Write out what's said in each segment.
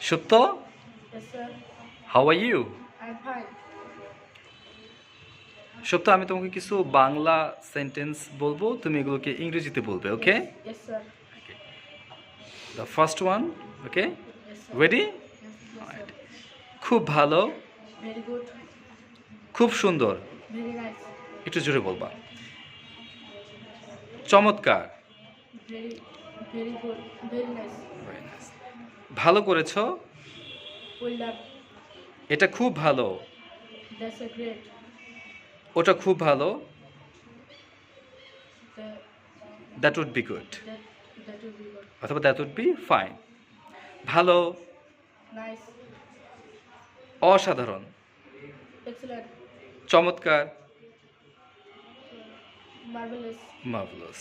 সত্য? Yes, sir. How are you? I'm fine. সত্য, আমি তোমাকে কিছু বাংলা সেন্টেন্স বলবো, তুমি এগুলোকে ইংরেজিতে বলবে, ওকে? Yes, yes, sir. The first one, okay? Yes, sir. Ready? Yes, yes, sir. খুব ভালো, Very good. খুব সুন্দর, Very nice. একটু জোরে বলবা। চমৎকার, Very, very good. Very nice. ভালো করেছো, Well done. এটা খুব ভালো, That's a great. ওটা খুব ভালো, The, that would be good, that will be good. অথবা দ্যাট উড বি ফাইন। ভালো, Nice. অসাধারণ, Excellent. চমৎকার, Marvelous. মার্ভেলাস।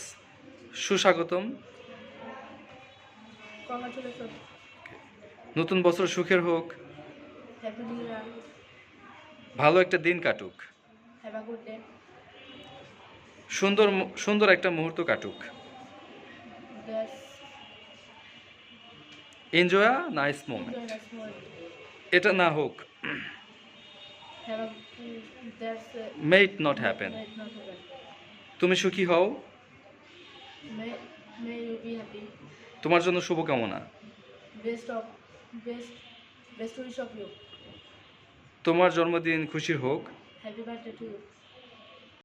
সুস্বাগতম, Congratulations. নতুন বছর সুখের হোক, Happy New Year. ভালো একটা দিন কাটুক, Have a good day. সুন্দর সুন্দর একটা মুহূর্ত কাটুক, That's enjoy a nice enjoy moment. a small. এটা না হোক, Have a that's May it not happen. may it not happen. তুমি সুখী হও, May may you be happy. তোমার জন্য শুভকামনা। Best of best wish of you. তোমার জন্মদিন খুশির হোক, Happy birthday to you.